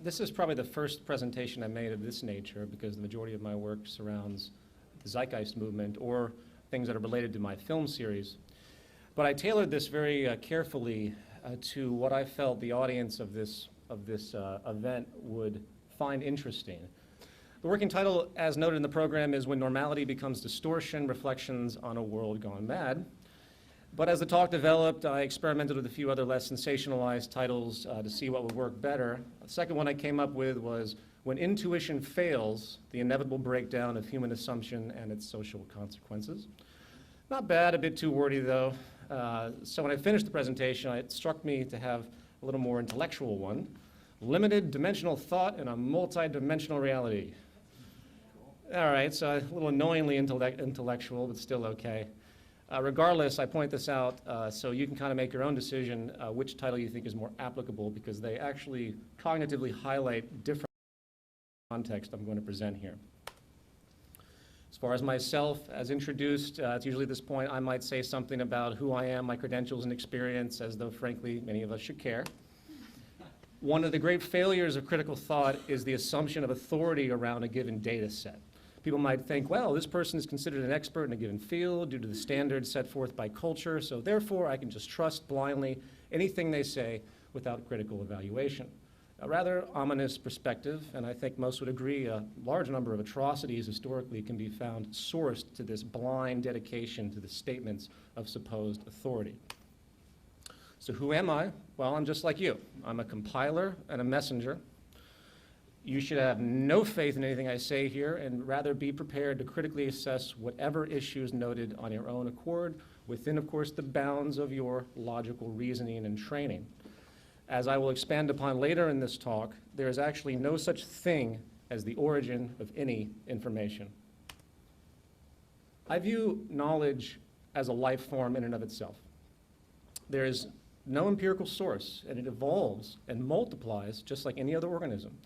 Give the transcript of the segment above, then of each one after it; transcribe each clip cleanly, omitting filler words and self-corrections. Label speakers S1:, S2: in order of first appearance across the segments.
S1: This is probably the first presentation I made of this nature because the majority of my work surrounds the Zeitgeist movement or things that are related to my film series. But I tailored this very carefully to what I felt the audience of this event would find interesting. The working title, as noted in the program, is When Normality Becomes Distortion, Reflections on a World Gone Mad. But as the talk developed, I experimented with a few other less sensationalized titles to see what would work better. The second one I came up with was When Intuition Fails, the Inevitable Breakdown of Human Assumption and Its Social Consequences. Not bad, a bit too wordy though. So when I finished the presentation, it struck me to have a little more intellectual one. Limited dimensional thought in a multi-dimensional reality. All right, so a little annoyingly intellectual, but still okay. Regardless, I point this out so you can kind of make your own decision which title you think is more applicable, because they actually cognitively highlight different context I'm going to present here. As far as myself, as introduced, it's usually at this point I might say something about who I am, my credentials and experience, as though frankly many of us should care. One of the great failures of critical thought is the assumption of authority around a given data set. People might think, well, this person is considered an expert in a given field due to the standards set forth by culture, so therefore I can just trust blindly anything they say without critical evaluation. A rather ominous perspective, and I think most would agree a large number of atrocities historically can be found sourced to this blind dedication to the statements of supposed authority. So who am I? Well, I'm just like you. I'm a compiler and a messenger. You should have no faith in anything I say here and rather be prepared to critically assess whatever issues noted on your own accord within, of course, the bounds of your logical reasoning and training. As I will expand upon later in this talk, there is actually no such thing as the origin of any information. I view knowledge as a life form in and of itself. There is no empirical source, and it evolves and multiplies just like any other organism,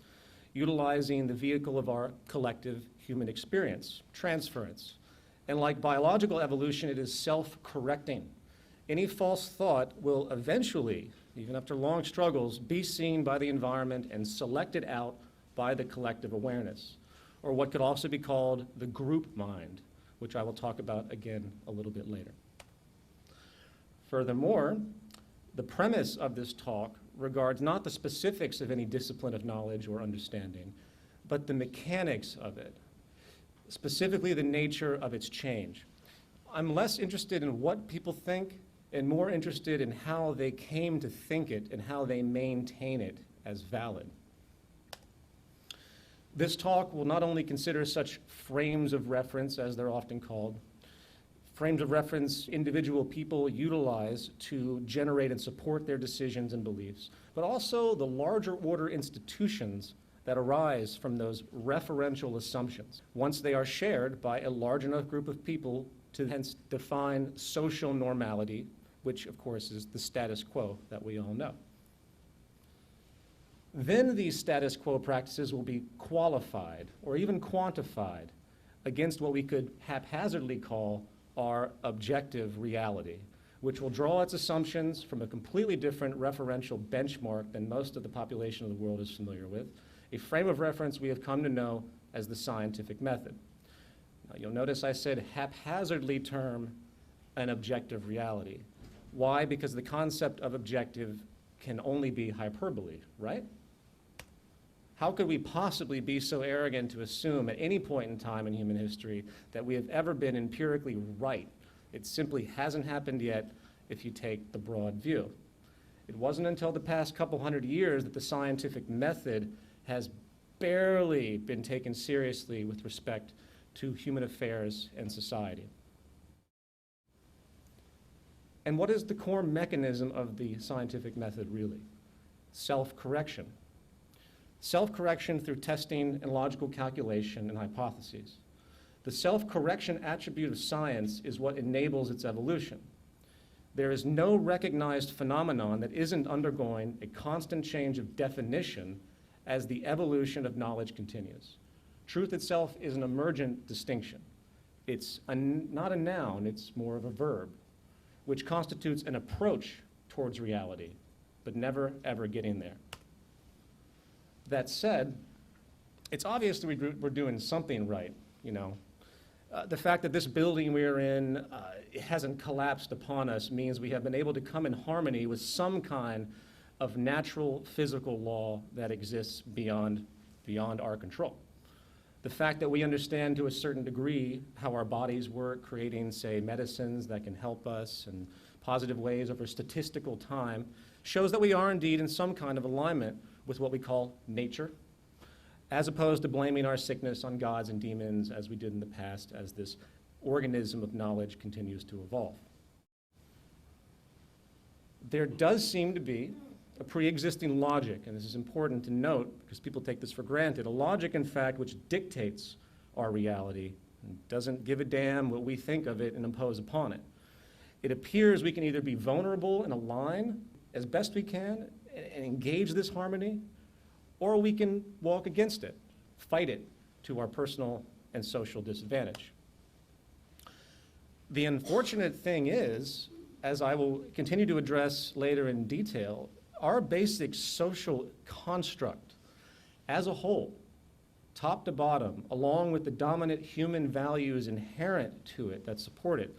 S1: utilizing the vehicle of our collective human experience, transference. And like biological evolution, it is self-correcting. Any false thought will eventually, even after long struggles, be seen by the environment and selected out by the collective awareness, or what could also be called the group mind, which I will talk about again a little bit later. Furthermore, the premise of this talk regards not the specifics of any discipline of knowledge or understanding, but the mechanics of it, specifically the nature of its change. I'm less interested in what people think and more interested in how they came to think it and how they maintain it as valid. This talk will not only consider such frames of reference, as they're often called, frames of reference individual people utilize to generate and support their decisions and beliefs, but also the larger order institutions that arise from those referential assumptions, once they are shared by a large enough group of people to hence define social normality, which of course is the status quo that we all know. Then these status quo practices will be qualified or even quantified against what we could haphazardly call our objective reality, which will draw its assumptions from a completely different referential benchmark than most of the population of the world is familiar with, a frame of reference we have come to know as the scientific method. Now, you'll notice I said haphazardly term an objective reality. Why? Because the concept of objective can only be hyperbole, right? How could we possibly be so arrogant to assume at any point in time in human history that we have ever been empirically right? It simply hasn't happened yet if you take the broad view. It wasn't until the past couple hundred years that the scientific method has barely been taken seriously with respect to human affairs and society. And what is the core mechanism of the scientific method really? Self-correction. Self-correction through testing and logical calculation and hypotheses. The self-correction attribute of science is what enables its evolution. There is no recognized phenomenon that isn't undergoing a constant change of definition as the evolution of knowledge continues. Truth itself is an emergent distinction. It's not a noun, it's more of a verb, which constitutes an approach towards reality, but never ever getting there. That said, it's obvious that we're doing something right, you know. The fact that this building we're in it hasn't collapsed upon us means we have been able to come in harmony with some kind of natural physical law that exists beyond our control. The fact that we understand to a certain degree how our bodies work, creating, say, medicines that can help us in positive ways over statistical time, shows that we are indeed in some kind of alignment with what we call nature, as opposed to blaming our sickness on gods and demons as we did in the past as this organism of knowledge continues to evolve. There does seem to be a pre-existing logic, and this is important to note because people take this for granted, a logic, in fact, which dictates our reality and doesn't give a damn what we think of it and impose upon it. It appears we can either be vulnerable and align as best we can and engage this harmony, or we can walk against it, fight it to our personal and social disadvantage. The unfortunate thing is, as I will continue to address later in detail, our basic social construct as a whole, top to bottom, along with the dominant human values inherent to it that support it,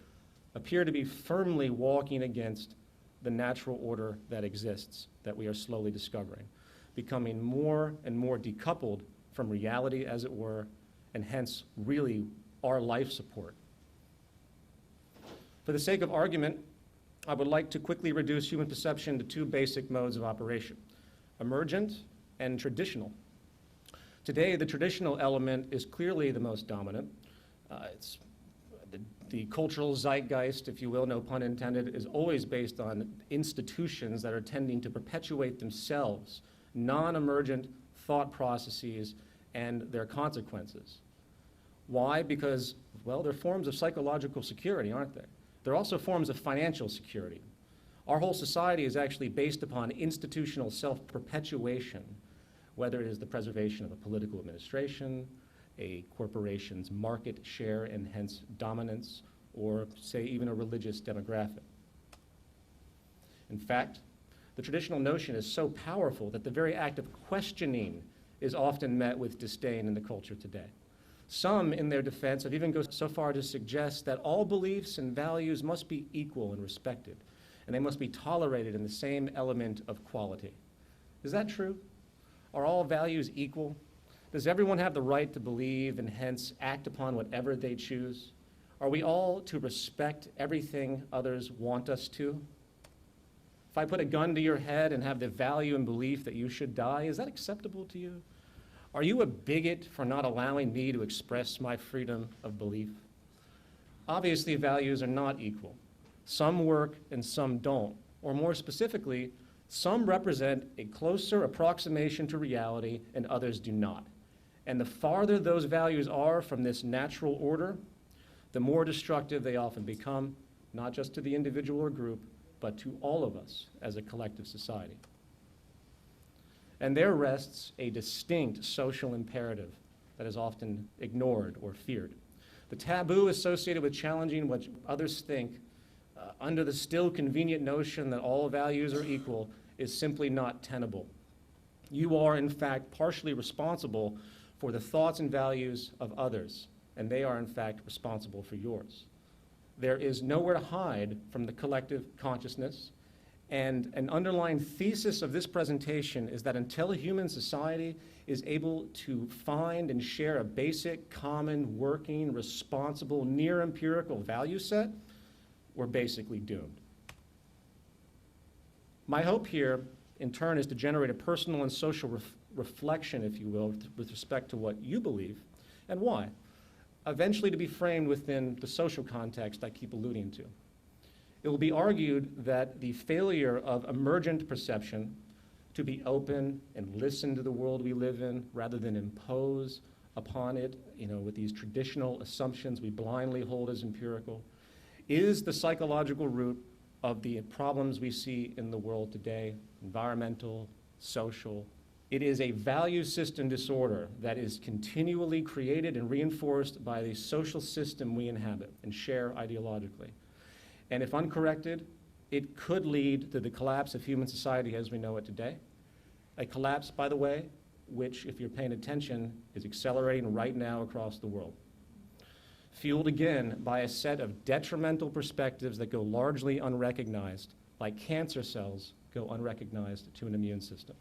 S1: appear to be firmly walking against the natural order that exists, that we are slowly discovering, becoming more and more decoupled from reality, as it were, and hence really our life support. For the sake of argument, I would like to quickly reduce human perception to two basic modes of operation: emergent and traditional. Today, the traditional element is clearly the most dominant. It's the cultural zeitgeist, if you will, no pun intended, is always based on institutions that are tending to perpetuate themselves, non-emergent thought processes and their consequences. Why? Because, well, they're forms of psychological security, aren't they? They're also forms of financial security. Our whole society is actually based upon institutional self-perpetuation, whether it is the preservation of a political administration, a corporation's market share and hence dominance, or say even a religious demographic. In fact, the traditional notion is so powerful that the very act of questioning is often met with disdain in the culture today. Some, in their defense, have even gone so far to suggest that all beliefs and values must be equal and respected, and they must be tolerated in the same element of quality. Is that true? Are all values equal? Does everyone have the right to believe and hence act upon whatever they choose? Are we all to respect everything others want us to? If I put a gun to your head and have the value and belief that you should die, is that acceptable to you? Are you a bigot for not allowing me to express my freedom of belief? Obviously, values are not equal. Some work and some don't. Or more specifically, some represent a closer approximation to reality and others do not. And the farther those values are from this natural order, the more destructive they often become, not just to the individual or group, but to all of us as a collective society. And there rests a distinct social imperative that is often ignored or feared. The taboo associated with challenging what others think under the still convenient notion that all values are equal is simply not tenable. You are, in fact, partially responsible for the thoughts and values of others, and they are, in fact, responsible for yours. There is nowhere to hide from the collective consciousness, and an underlying thesis of this presentation is that until a human society is able to find and share a basic, common, working, responsible, near-empirical value set, we're basically doomed. My hope here, in turn, is to generate a personal and social reflection, if you will, with respect to what you believe and why, eventually to be framed within the social context I keep alluding to. It will be argued that the failure of emergent perception to be open and listen to the world we live in rather than impose upon it, with these traditional assumptions we blindly hold as empirical, is the psychological root of the problems we see in the world today, environmental, social. It is a value system disorder that is continually created and reinforced by the social system we inhabit and share ideologically. And if uncorrected, it could lead to the collapse of human society as we know it today. A collapse, by the way, which, if you're paying attention, is accelerating right now across the world. Fueled again by a set of detrimental perspectives that go largely unrecognized, like cancer cells go unrecognized to an immune system.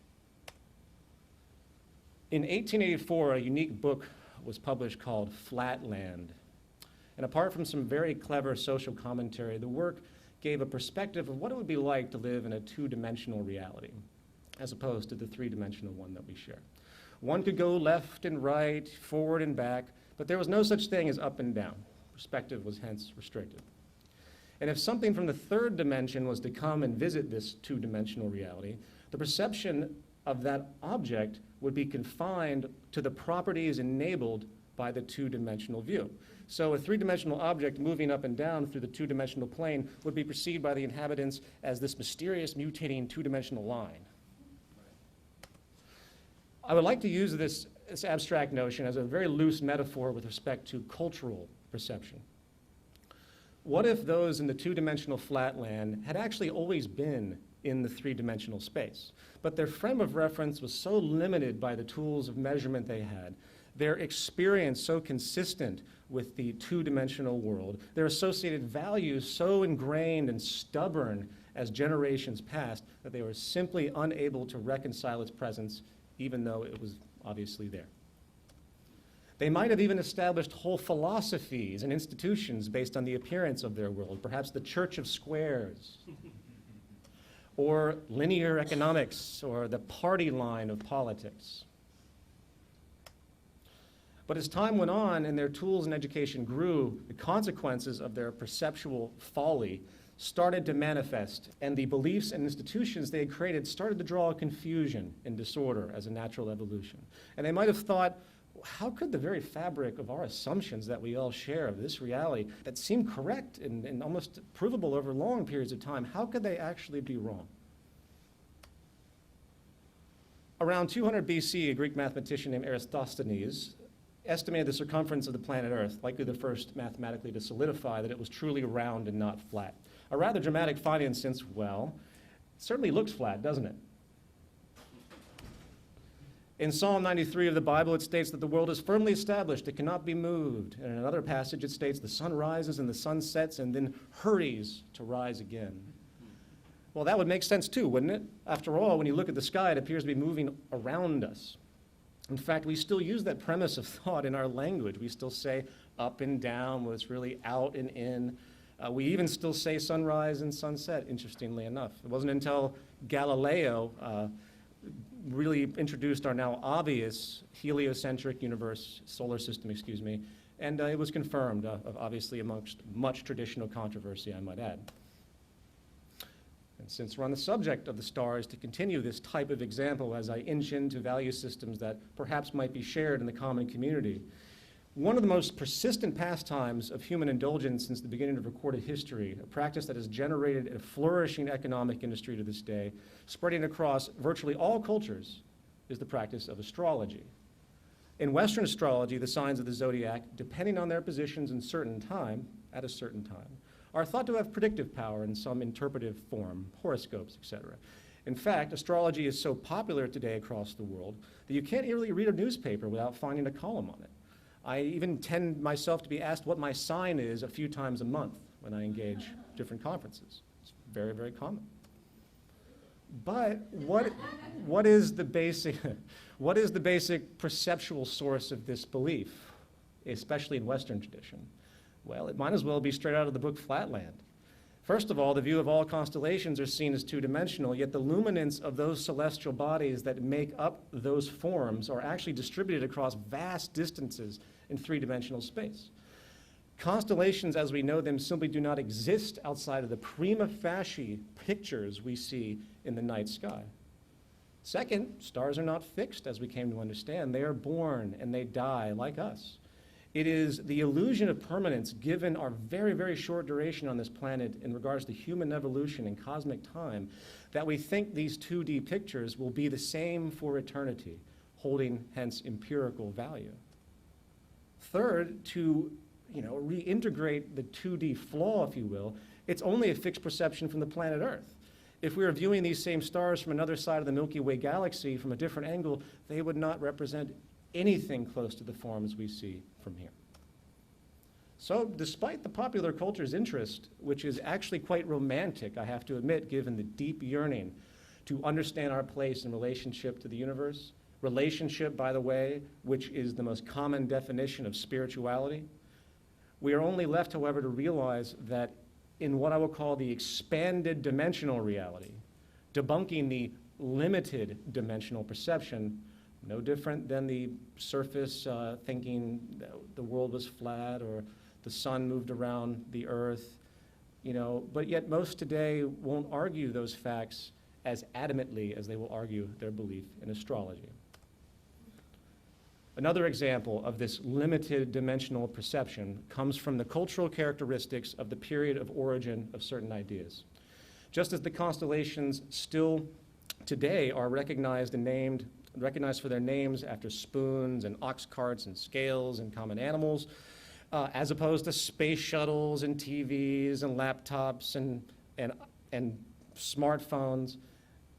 S1: In 1884, a unique book was published called Flatland. And apart from some very clever social commentary, the work gave a perspective of what it would be like to live in a two-dimensional reality, as opposed to the three-dimensional one that we share. One could go left and right, forward and back, but there was no such thing as up and down. Perspective was hence restricted. And if something from the third dimension was to come and visit this two-dimensional reality, the perception of that object would be confined to the properties enabled by the two-dimensional view. So a three-dimensional object moving up and down through the two-dimensional plane would be perceived by the inhabitants as this mysterious mutating two-dimensional line. I would like to use this abstract notion as a very loose metaphor with respect to cultural perception. What if those in the two-dimensional flatland had actually always been in the three-dimensional space, but their frame of reference was so limited by the tools of measurement they had, their experience so consistent with the two-dimensional world, their associated values so ingrained and stubborn as generations passed, that they were simply unable to reconcile its presence, even though it was obviously there. They might have even established whole philosophies and institutions based on the appearance of their world, perhaps the Church of Squares, or linear economics, or the party line of politics. But as time went on and their tools and education grew, the consequences of their perceptual folly started to manifest, and the beliefs and institutions they had created started to draw confusion and disorder as a natural evolution. And they might have thought, how could the very fabric of our assumptions that we all share of this reality that seem correct and almost provable over long periods of time, how could they actually be wrong? Around 200 BC, a Greek mathematician named Eratosthenes estimated the circumference of the planet Earth, likely the first mathematically to solidify that it was truly round and not flat. A rather dramatic finding since, well, it certainly looks flat, doesn't it? In Psalm 93 of the Bible, it states that the world is firmly established, it cannot be moved. And in another passage, it states the sun rises and the sun sets and then hurries to rise again. Well, that would make sense too, wouldn't it? After all, when you look at the sky, it appears to be moving around us. In fact, we still use that premise of thought in our language. We still say up and down when it's really out and in. We even still say sunrise and sunset, interestingly enough. It wasn't until Galileo really introduced our now obvious heliocentric solar system, and it was confirmed, obviously amongst much traditional controversy, I might add. And since we're on the subject of the stars, to continue this type of example as I inch into value systems that perhaps might be shared in the common community, one of the most persistent pastimes of human indulgence since the beginning of recorded history, a practice that has generated a flourishing economic industry to this day, spreading across virtually all cultures, is the practice of astrology. In Western astrology, the signs of the zodiac, depending on their positions in certain time, at a certain time, are thought to have predictive power in some interpretive form, horoscopes, etc. In fact, astrology is so popular today across the world that you can't really read a newspaper without finding a column on it. I even tend myself to be asked what my sign is a few times a month when I engage different conferences. It's very, very common. But what is the basic perceptual source of this belief, especially in Western tradition? Well, it might as well be straight out of the book Flatland. First of all, the view of all constellations are seen as two-dimensional, yet the luminance of those celestial bodies that make up those forms are actually distributed across vast distances in three-dimensional space. Constellations, as we know them, simply do not exist outside of the prima facie pictures we see in the night sky. Second, stars are not fixed, as we came to understand. They are born and they die like us. It is the illusion of permanence given our very, very short duration on this planet in regards to human evolution and cosmic time that we think these 2D pictures will be the same for eternity, holding hence empirical value. Third, to reintegrate the 2D flaw, if you will, it's only a fixed perception from the planet Earth. If we were viewing these same stars from another side of the Milky Way galaxy from a different angle, they would not represent anything close to the forms we see from here. So despite the popular culture's interest, which is actually quite romantic, I have to admit, given the deep yearning to understand our place in relationship to the universe, relationship, by the way, which is the most common definition of spirituality, we are only left, however, to realize that in what I will call the expanded dimensional reality, debunking the limited dimensional perception, no different than the surface thinking the world was flat or the sun moved around the earth, but yet most today won't argue those facts as adamantly as they will argue their belief in astrology. Another example of this limited dimensional perception comes from the cultural characteristics of the period of origin of certain ideas. Just as the constellations still today are recognized for their names after spoons and ox carts and scales and common animals, as opposed to space shuttles and TVs and laptops and smartphones,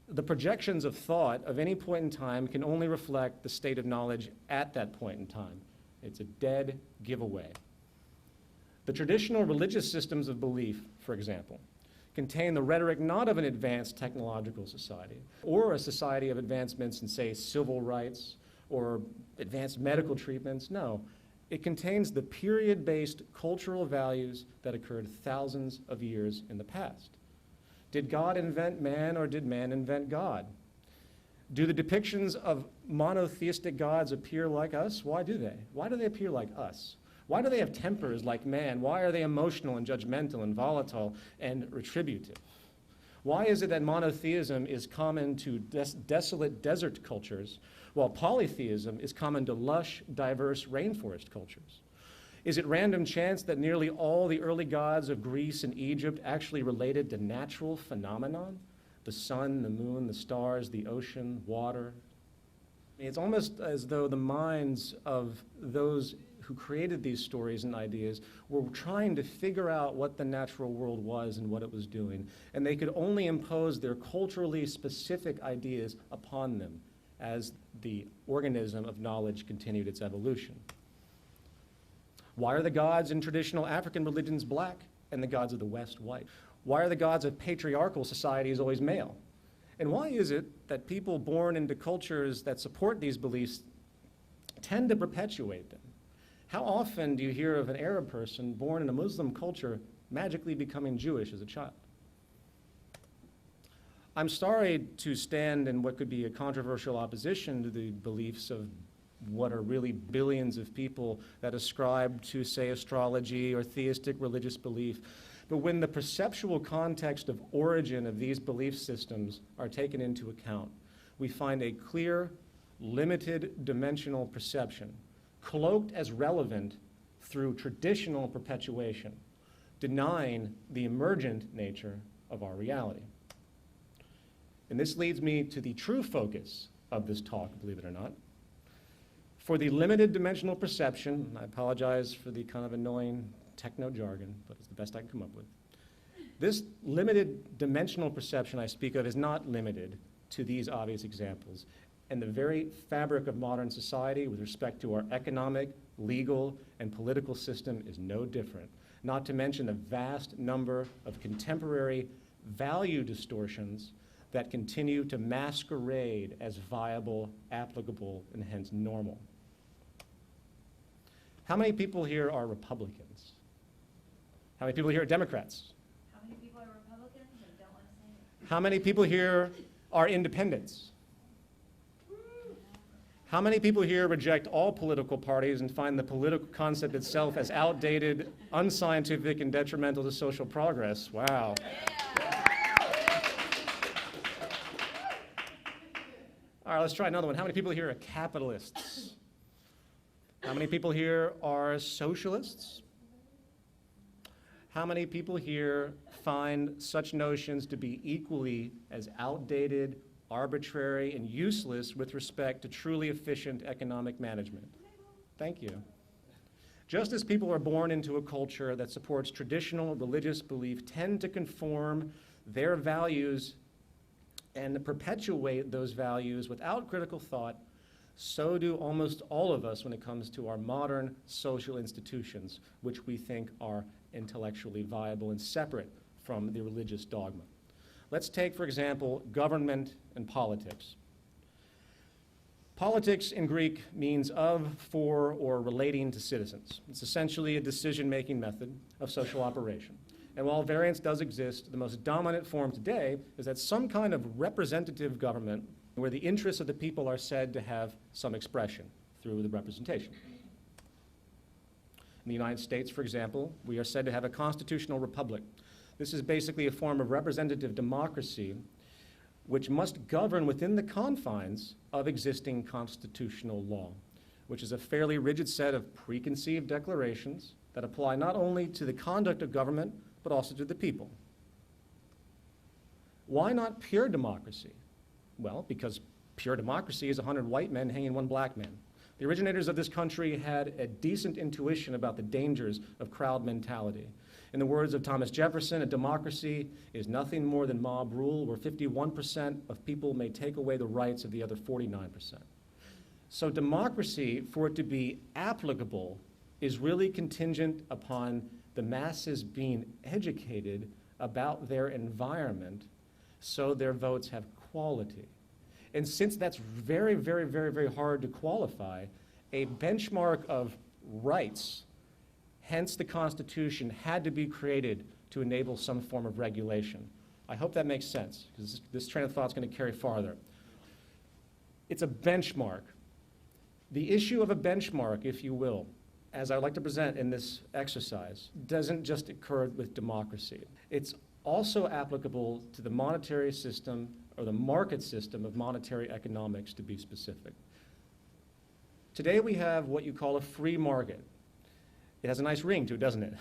S1: the projections of thought of any point in time can only reflect the state of knowledge at that point in time. It's a dead giveaway. The traditional religious systems of belief, for example, contain the rhetoric not of an advanced technological society or a society of advancements in, say, civil rights or advanced medical treatments. No, it contains the period-based cultural values that occurred thousands of years in the past. Did God invent man or did man invent God? Do the depictions of monotheistic gods appear like us? Why do they? Why do they appear like us? Why do they have tempers like man? Why are they emotional and judgmental and volatile and retributive? Why is it that monotheism is common to desolate desert cultures, while polytheism is common to lush, diverse rainforest cultures? Is it random chance that nearly all the early gods of Greece and Egypt actually related to natural phenomenon? The sun, the moon, the stars, the ocean, water. It's almost as though the minds of those who created these stories and ideas were trying to figure out what the natural world was and what it was doing. And they could only impose their culturally specific ideas upon them as the organism of knowledge continued its evolution. Why are the gods in traditional African religions black and the gods of the West white? Why are the gods of patriarchal societies always male? And why is it that people born into cultures that support these beliefs tend to perpetuate them? How often do you hear of an Arab person born in a Muslim culture magically becoming Jewish as a child? I'm sorry to stand in what could be a controversial opposition to the beliefs of what are really billions of people that ascribe to, say, astrology or theistic religious belief. But when the perceptual context of origin of these belief systems are taken into account, we find a clear, limited dimensional perception, cloaked as relevant through traditional perpetuation, denying the emergent nature of our reality. And this leads me to the true focus of this talk, believe it or not. For the limited dimensional perception, I apologize for the kind of annoying techno jargon, but it's the best I can come up with. This limited dimensional perception I speak of is not limited to these obvious examples. And the very fabric of modern society with respect to our economic, legal, and political system is no different, not to mention the vast number of contemporary value distortions that continue to masquerade as viable, applicable, and hence normal. How many people here are Republicans? How many people here are Democrats?
S2: How many people are Republicans and don't want to say it?
S1: How many people here are independents? How many people here reject all political parties and find the political concept itself as outdated, unscientific, and detrimental to social progress? Wow. All right, let's try another one. How many people here are capitalists? How many people here are socialists? How many people here find such notions to be equally as outdated, arbitrary, and useless with respect to truly efficient economic management? Thank you. Just as people are born into a culture that supports traditional religious belief, tend to conform their values and perpetuate those values without critical thought, so do almost all of us when it comes to our modern social institutions, which we think are intellectually viable and separate from the religious dogma. Let's take, for example, government and politics. Politics in Greek means of, for, or relating to citizens. It's essentially a decision-making method of social operation. And while variance does exist, the most dominant form today is that some kind of representative government where the interests of the people are said to have some expression through the representation. In the United States, for example, we are said to have a constitutional republic. This is basically a form of representative democracy which must govern within the confines of existing constitutional law, which is a fairly rigid set of preconceived declarations that apply not only to the conduct of government, but also to the people. Why not pure democracy? Well, because pure democracy is 100 white men hanging one black man. The originators of this country had a decent intuition about the dangers of crowd mentality. In the words of Thomas Jefferson, a democracy is nothing more than mob rule, where 51% of people may take away the rights of the other 49%. So democracy, for it to be applicable, is really contingent upon the masses being educated about their environment so their votes have quality. And since that's very, very, very, very hard to qualify, a benchmark of rights, hence the Constitution, had to be created to enable some form of regulation. I hope that makes sense, because this train of thought is going to carry farther. It's a benchmark. The issue of a benchmark, if you will, as I like to present in this exercise, doesn't just occur with democracy. It's also applicable to the monetary system, or the market system of monetary economics, to be specific. Today we have what you call a free market. It has a nice ring to it, doesn't it?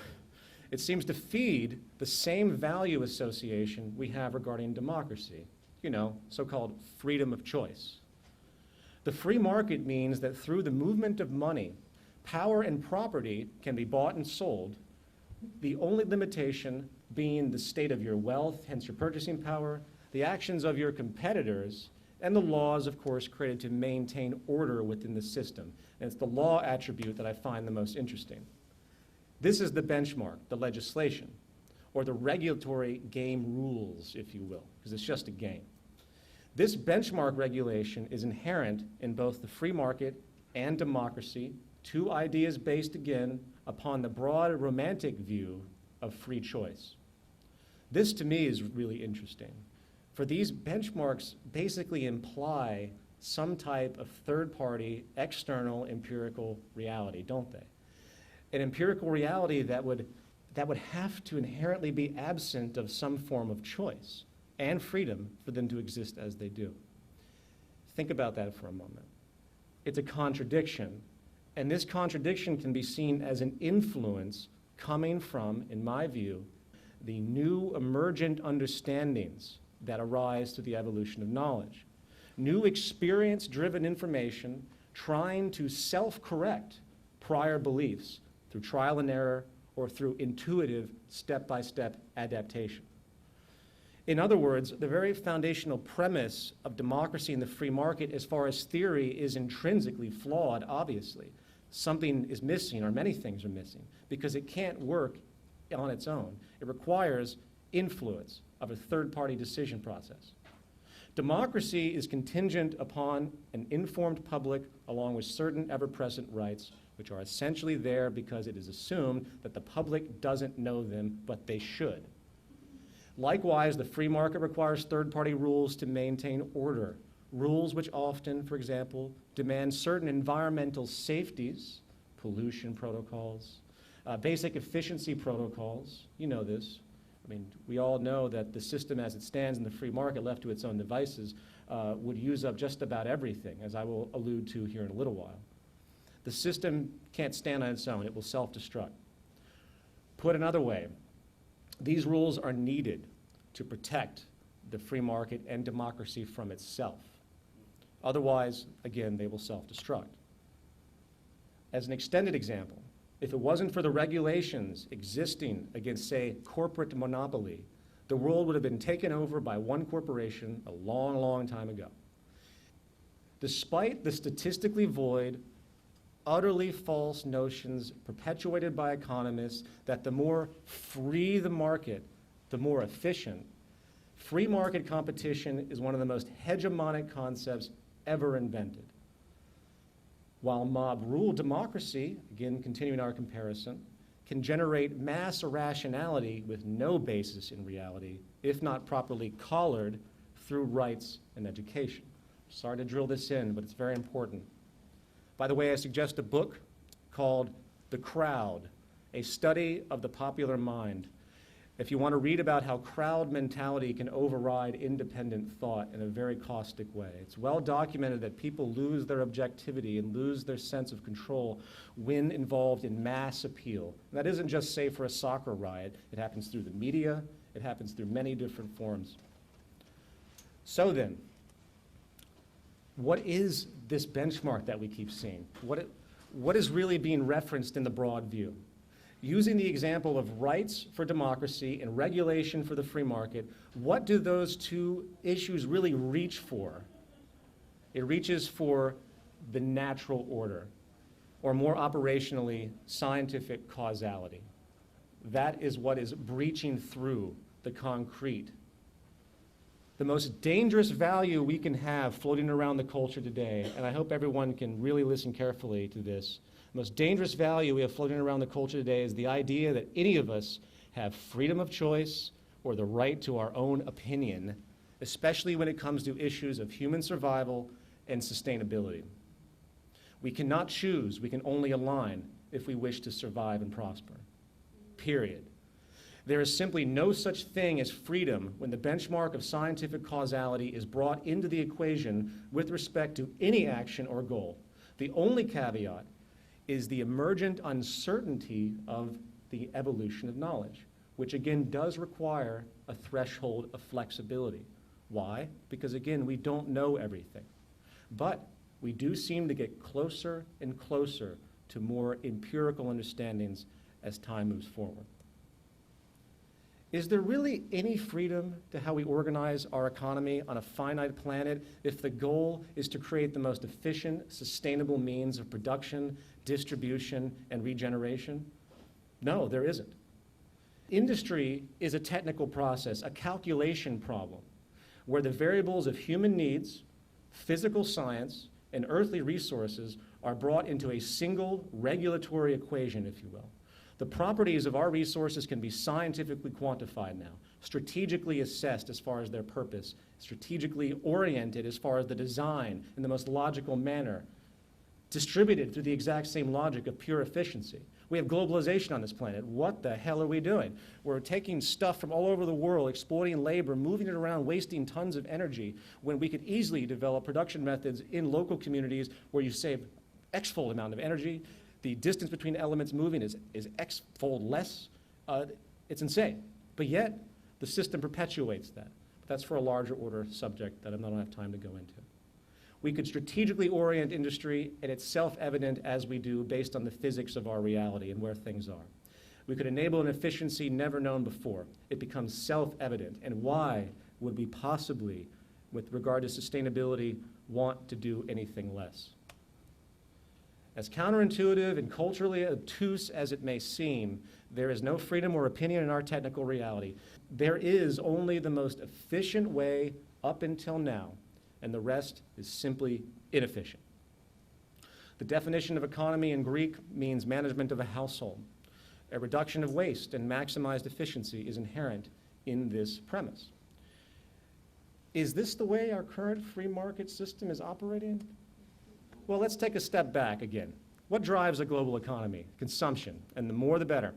S1: It seems to feed the same value association we have regarding democracy, you know, so-called freedom of choice. The free market means that through the movement of money, power and property can be bought and sold, the only limitation being the state of your wealth, hence your purchasing power, the actions of your competitors, and the laws, of course, created to maintain order within the system. And it's the law attribute that I find the most interesting. This is the benchmark, the legislation, or the regulatory game rules, if you will, because it's just a game. This benchmark regulation is inherent in both the free market and democracy, two ideas based, again, upon the broad romantic view of free choice. This, to me, is really interesting, for these benchmarks basically imply some type of third-party, external, empirical reality, don't they? An empirical reality that would have to inherently be absent of some form of choice and freedom for them to exist as they do. Think about that for a moment. It's a contradiction, and this contradiction can be seen as an influence coming from, in my view, the new emergent understandings that arise through the evolution of knowledge. New experience-driven information trying to self-correct prior beliefs through trial and error or through intuitive step-by-step adaptation. In other words, the very foundational premise of democracy and the free market as far as theory is intrinsically flawed, obviously. Something is missing, or many things are missing, because it can't work on its own. It requires influence of a third-party decision process. Democracy is contingent upon an informed public along with certain ever-present rights, which are essentially there because it is assumed that the public doesn't know them, but they should. Likewise, the free market requires third-party rules to maintain order, rules which often, for example, demand certain environmental safeties, pollution protocols, basic efficiency protocols. You know this. I mean, we all know that the system as it stands in the free market, left to its own devices, would use up just about everything, as I will allude to here in a little while. The system can't stand on its own. It will self-destruct. Put another way, these rules are needed to protect the free market and democracy from itself. Otherwise, again, they will self-destruct. As an extended example, if it wasn't for the regulations existing against, say, corporate monopoly, the the world would have been taken over by one corporation a long, long time ago. Despite the statistically void, utterly false notions perpetuated by economists that the more free the market, the more efficient, free market competition is one of the most hegemonic concepts ever invented. While mob rule democracy, again continuing our comparison, can generate mass irrationality with no basis in reality, if not properly collared through rights and education. Sorry to drill this in, but it's very important. By the way, I suggest a book called The Crowd, a study of the popular mind. If you want to read about how crowd mentality can override independent thought in a very caustic way, it's well documented that people lose their objectivity and lose their sense of control when involved in mass appeal. And that isn't just, say, for a soccer riot. It happens through the media. It happens through many different forms. So then, what is this benchmark that we keep seeing? What is really being referenced in the broad view? Using the example of rights for democracy and regulation for the free market, what do those two issues really reach for? It reaches for the natural order, or more operationally, scientific causality. That is what is breaching through the concrete. The most dangerous value we can have floating around the culture today, and I hope everyone can really listen carefully to this, the most dangerous value we have floating around the culture today is the idea that any of us have freedom of choice or the right to our own opinion, especially when it comes to issues of human survival and sustainability. We cannot choose, we can only align if we wish to survive and prosper. Period. There is simply no such thing as freedom when the benchmark of scientific causality is brought into the equation with respect to any action or goal. The only caveat is the emergent uncertainty of the evolution of knowledge, which again does require a threshold of flexibility. Why? Because again, we don't know everything. But we do seem to get closer and closer to more empirical understandings as time moves forward. Is there really any freedom to how we organize our economy on a finite planet if the goal is to create the most efficient, sustainable means of production, distribution, and regeneration? No, there isn't. Industry is a technical process, a calculation problem, where the variables of human needs, physical science, and earthly resources are brought into a single regulatory equation, if you will. The properties of our resources can be scientifically quantified now, strategically assessed as far as their purpose, strategically oriented as far as the design in the most logical manner, distributed through the exact same logic of pure efficiency. We have globalization on this planet. What the hell are we doing? We're taking stuff from all over the world, exploiting labor, moving it around, wasting tons of energy, when we could easily develop production methods in local communities where you save X-fold amount of energy. The distance between elements moving is X-fold less. It's insane. But yet, the system perpetuates that. But that's for a larger order subject that I don't have time to go into. We could strategically orient industry, and it's self-evident as we do based on the physics of our reality and where things are. We could enable an efficiency never known before. It becomes self-evident. And why would we possibly, with regard to sustainability, want to do anything less? As counterintuitive and culturally obtuse as it may seem, there is no freedom or opinion in our technical reality. There is only the most efficient way up until now, and the rest is simply inefficient. The definition of economy in Greek means management of a household. A reduction of waste and maximized efficiency is inherent in this premise. Is this the way our current free market system is operating? Well, let's take a step back again. What drives a global economy? Consumption, and the more the better.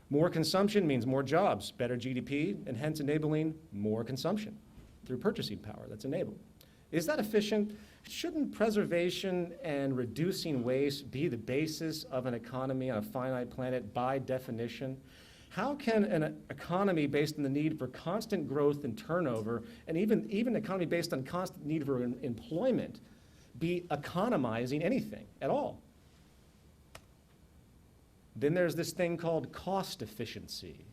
S1: More consumption means more jobs, better GDP, and hence enabling more consumption through purchasing power that's enabled. Is that efficient? Shouldn't preservation and reducing waste be the basis of an economy on a finite planet by definition? How can an economy based on the need for constant growth and turnover, and even an economy based on constant need for employment, be economizing anything at all? Then there's this thing called cost efficiency.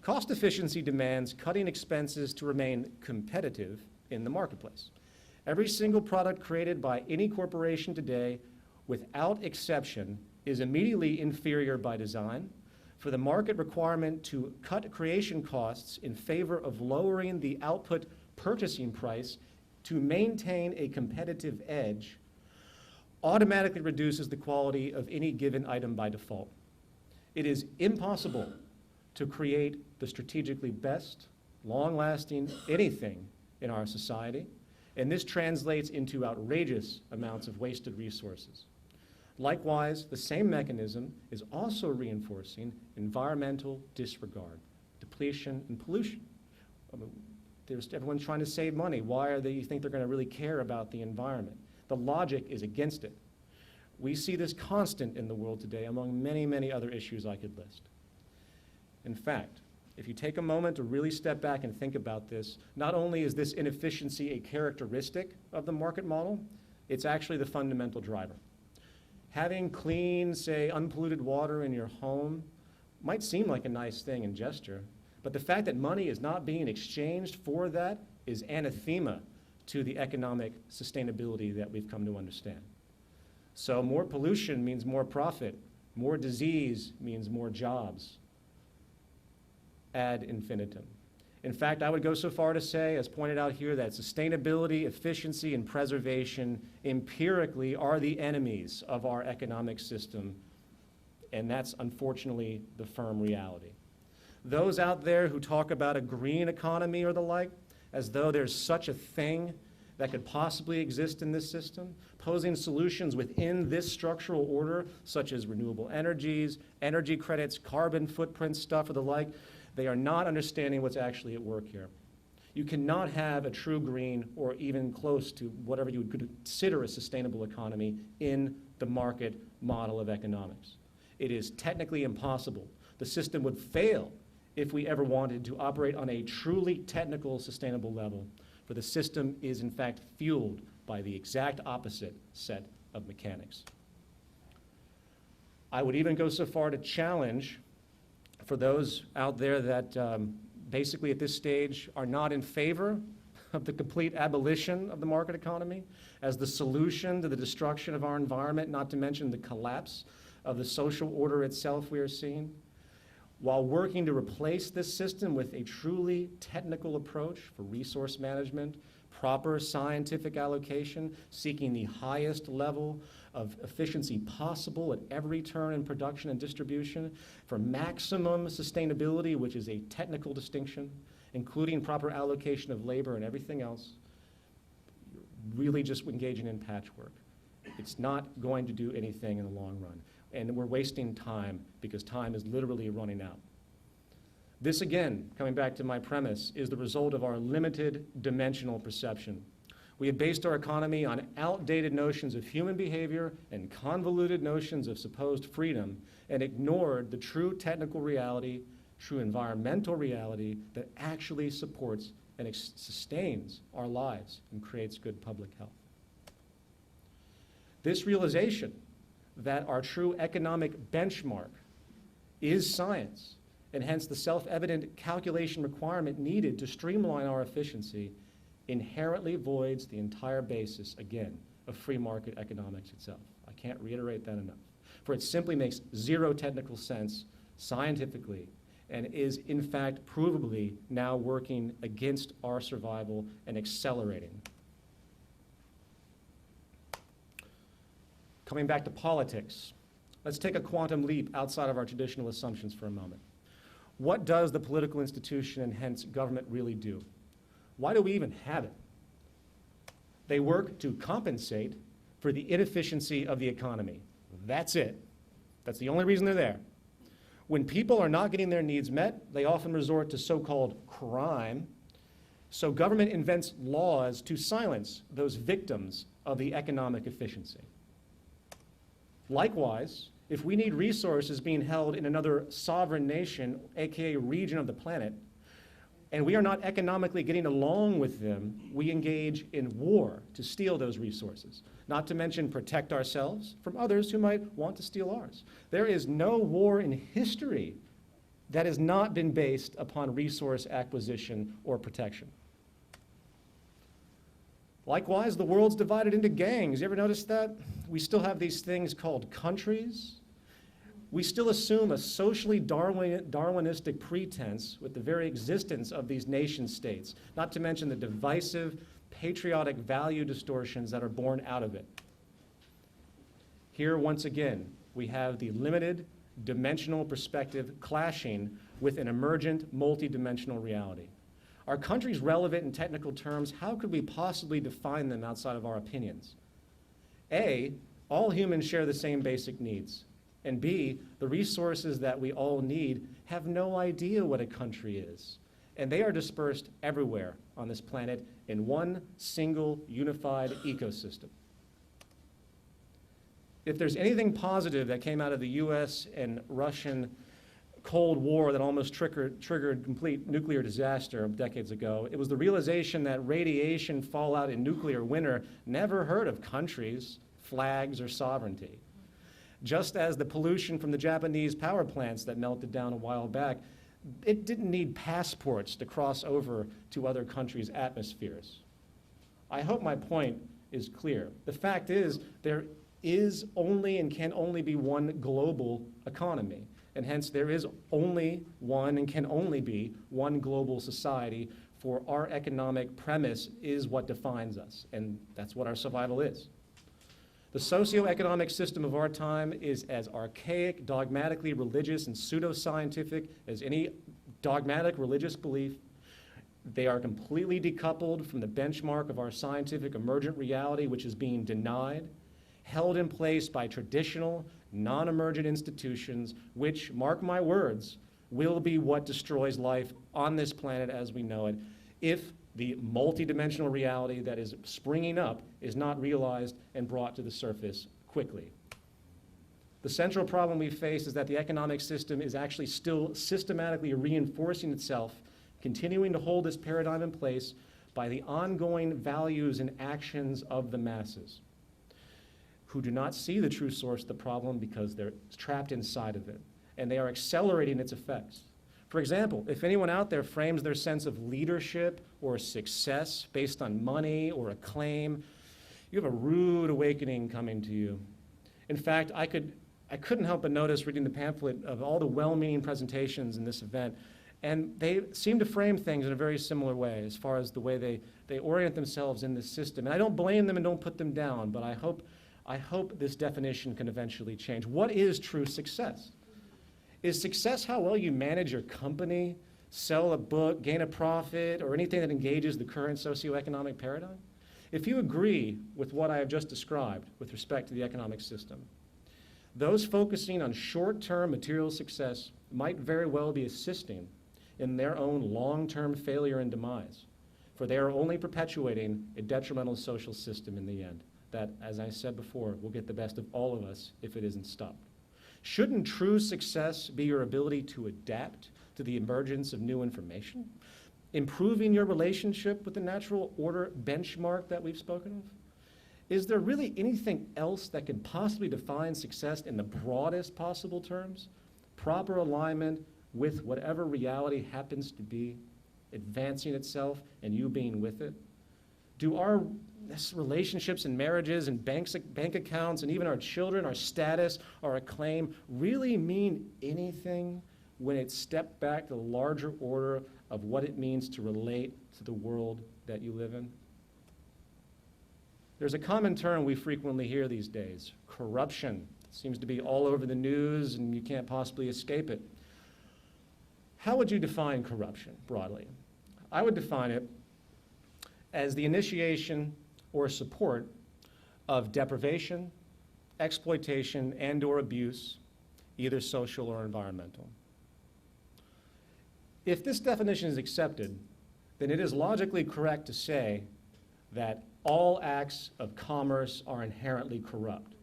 S1: Cost efficiency demands cutting expenses to remain competitive in the marketplace. Every single product created by any corporation today, without exception, is immediately inferior by design. For the market requirement to cut creation costs in favor of lowering the output purchasing price to maintain a competitive edge automatically reduces the quality of any given item by default. It is impossible to create the strategically best, long-lasting anything in our society, and this translates into outrageous amounts of wasted resources. Likewise, the same mechanism is also reinforcing environmental disregard, depletion, and pollution. Everyone's trying to save money. Why do you think they're going to really care about the environment? The logic is against it. We see this constant in the world today among many, many other issues I could list. In fact, if you take a moment to really step back and think about this, not only is this inefficiency a characteristic of the market model, it's actually the fundamental driver. Having clean, say, unpolluted water in your home might seem like a nice thing and gesture, but the fact that money is not being exchanged for that is anathema to the economic sustainability that we've come to understand. So more pollution means more profit, more disease means more jobs, ad infinitum. In fact, I would go so far to say, as pointed out here, that sustainability, efficiency, and preservation empirically are the enemies of our economic system, and that's unfortunately the firm reality. Those out there who talk about a green economy or the like, as though there's such a thing that could possibly exist in this system, posing solutions within this structural order, such as renewable energies, energy credits, carbon footprint stuff or the like, they are not understanding what's actually at work here. You cannot have a true green or even close to whatever you would consider a sustainable economy in the market model of economics. It is technically impossible. The system would fail if we ever wanted to operate on a truly technical, sustainable level, for the system is in fact fueled by the exact opposite set of mechanics. I would even go so far to challenge, for those out there that basically at this stage are not in favor of the complete abolition of the market economy as the solution to the destruction of our environment, not to mention the collapse of the social order itself we are seeing, while working to replace this system with a truly technical approach for resource management, proper scientific allocation, seeking the highest level of efficiency possible at every turn in production and distribution, for maximum sustainability, which is a technical distinction, including proper allocation of labor and everything else, you're really just engaging in patchwork. It's not going to do anything in the long run. And we're wasting time because time is literally running out. This, again, coming back to my premise, is the result of our limited dimensional perception. We have based our economy on outdated notions of human behavior and convoluted notions of supposed freedom and ignored the true technical reality, true environmental reality that actually supports and sustains our lives and creates good public health. This realization that our true economic benchmark is science, and hence the self-evident calculation requirement needed to streamline our efficiency, inherently voids the entire basis, again, of free market economics itself. I can't reiterate that enough. For it simply makes zero technical sense scientifically and is, in fact, provably now working against our survival and accelerating. Coming back to politics, let's take a quantum leap outside of our traditional assumptions for a moment. What does the political institution and hence government really do? Why do we even have it? They work to compensate for the inefficiency of the economy. That's it. That's the only reason they're there. When people are not getting their needs met, they often resort to so-called crime. So government invents laws to silence those victims of the economic efficiency. Likewise, if we need resources being held in another sovereign nation, aka region of the planet, and we are not economically getting along with them, we engage in war to steal those resources, not to mention protect ourselves from others who might want to steal ours. There is no war in history that has not been based upon resource acquisition or protection. Likewise, the world's divided into gangs. You ever notice that? We still have these things called countries. We still assume a socially Darwinistic pretense with the very existence of these nation states, not to mention the divisive, patriotic value distortions that are born out of it. Here, once again, we have the limited dimensional perspective clashing with an emergent multidimensional reality. Are countries relevant in technical terms? How could we possibly define them outside of our opinions? A, all humans share the same basic needs. And B, the resources that we all need have no idea what a country is. And they are dispersed everywhere on this planet in one single unified ecosystem. If there's anything positive that came out of the US and Russian Cold War that almost triggered complete nuclear disaster decades ago, it was the realization that radiation fallout and nuclear winter never heard of countries, flags, or sovereignty. Just as the pollution from the Japanese power plants that melted down a while back, it didn't need passports to cross over to other countries' atmospheres. I hope my point is clear. The fact is, there is only and can only be one global economy. And hence, there is only one and can only be one global society, for our economic premise is what defines us, and that's what our survival is. The socioeconomic system of our time is as archaic, dogmatically religious, and pseudoscientific as any dogmatic religious belief. They are completely decoupled from the benchmark of our scientific emergent reality, which is being denied, held in place by traditional, non-emergent institutions, which, mark my words, will be what destroys life on this planet as we know it, if the multidimensional reality that is springing up is not realized and brought to the surface quickly. The central problem we face is that the economic system is actually still systematically reinforcing itself, continuing to hold this paradigm in place by the ongoing values and actions of the masses, who do not see the true source of the problem because they're trapped inside of it, and they are accelerating its effects. For example, if anyone out there frames their sense of leadership or success based on money or acclaim, you have a rude awakening coming to you. In fact, I couldn't help but notice reading the pamphlet of all the well-meaning presentations in this event, and they seem to frame things in a very similar way as far as the way they orient themselves in this system. And I don't blame them and don't put them down, but I hope this definition can eventually change. What is true success? Is success how well you manage your company, sell a book, gain a profit, or anything that engages the current socioeconomic paradigm? If you agree with what I have just described with respect to the economic system, those focusing on short-term material success might very well be assisting in their own long-term failure and demise, for they are only perpetuating a detrimental social system in the end that, as I said before, will get the best of all of us if it isn't stopped. Shouldn't true success be your ability to adapt to the emergence of new information? Improving your relationship with the natural order benchmark that we've spoken of? Is there really anything else that can possibly define success in the broadest possible terms? Proper alignment with whatever reality happens to be, advancing itself and you being with it? Do our relationships and marriages and bank accounts and even our children, our status, our acclaim really mean anything when it's stepped back to the larger order of what it means to relate to the world that you live in? There's a common term we frequently hear these days, corruption. It seems to be all over the news and you can't possibly escape it. How would you define corruption broadly? I would define it as the initiation or support of deprivation, exploitation, and/or abuse, either social or environmental. If this definition is accepted, then it is logically correct to say that all acts of commerce are inherently corrupt.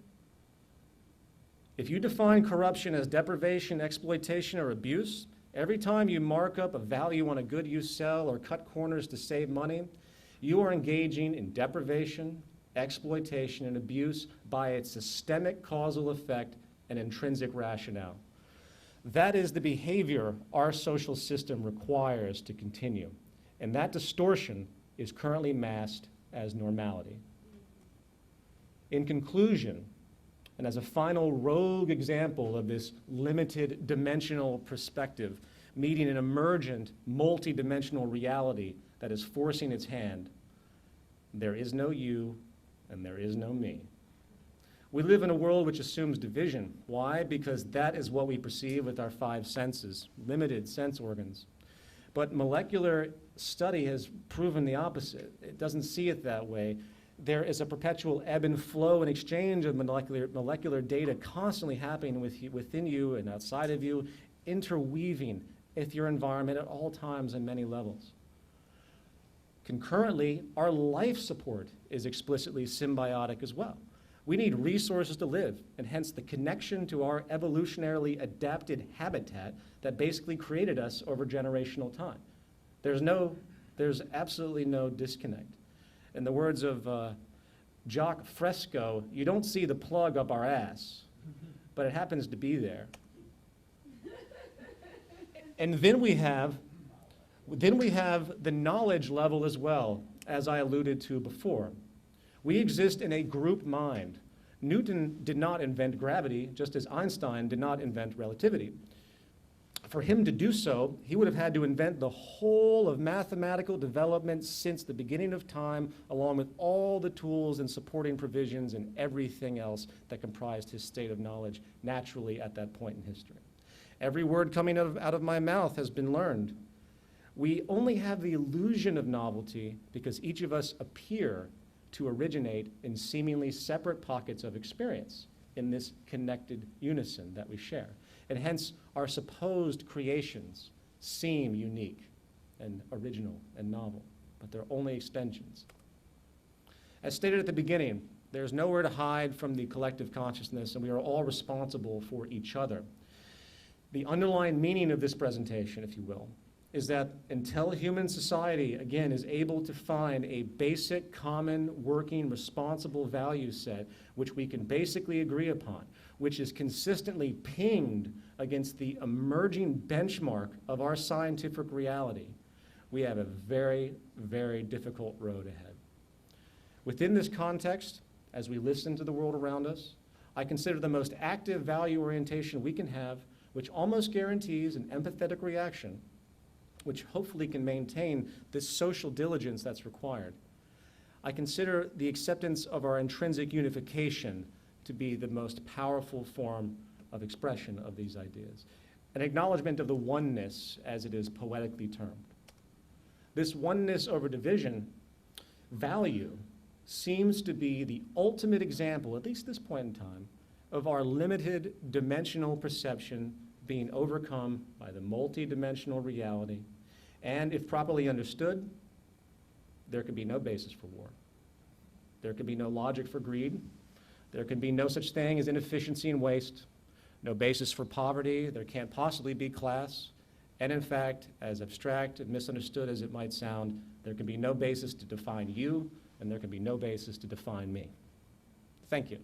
S1: If you define corruption as deprivation, exploitation, or abuse, every time you mark up a value on a good you sell or cut corners to save money, you are engaging in deprivation, exploitation, and abuse by its systemic causal effect and intrinsic rationale. That is the behavior our social system requires to continue. And that distortion is currently masked as normality. In conclusion, and as a final rogue example of this limited dimensional perspective, meeting an emergent, multi-dimensional reality that is forcing its hand, there is no you and there is no me. We live in a world which assumes division. Why? Because that is what we perceive with our five senses, limited sense organs. But molecular study has proven the opposite. It doesn't see it that way. There is a perpetual ebb and flow and exchange of molecular data constantly happening within you and outside of you, interweaving with your environment at all times and many levels. Concurrently, our life support is explicitly symbiotic as well. We need resources to live, and hence the connection to our evolutionarily adapted habitat that basically created us over generational time. There's absolutely no disconnect. In the words of Jacques Fresco, you don't see the plug up our ass, but it happens to be there. And then we have the knowledge level as well, as I alluded to before. We exist in a group mind. Newton did not invent gravity, just as Einstein did not invent relativity. For him to do so, he would have had to invent the whole of mathematical development since the beginning of time, along with all the tools and supporting provisions and everything else that comprised his state of knowledge naturally at that point in history. Every word coming out of my mouth has been learned. We only have the illusion of novelty because each of us appear to originate in seemingly separate pockets of experience in this connected unison that we share. And hence, our supposed creations seem unique and original and novel, but they're only extensions. As stated at the beginning, there's nowhere to hide from the collective consciousness, and we are all responsible for each other. The underlying meaning of this presentation, if you will, is that until human society, again, is able to find a basic, common, working, responsible value set, which we can basically agree upon, which is consistently pinged against the emerging benchmark of our scientific reality, we have a very, very difficult road ahead. Within this context, as we listen to the world around us, I consider the most active value orientation we can have, which almost guarantees an empathetic reaction, which hopefully can maintain this social diligence that's required. I consider the acceptance of our intrinsic unification to be the most powerful form of expression of these ideas, an acknowledgement of the oneness as it is poetically termed. This oneness over division value seems to be the ultimate example, at least this point in time, of our limited dimensional perception being overcome by the multi-dimensional reality. And if properly understood, there could be no basis for war. There could be no logic for greed. There can be no such thing as inefficiency and waste, no basis for poverty. There can't possibly be class. And in fact, as abstract and misunderstood as it might sound, there can be no basis to define you, and there can be no basis to define me. Thank you.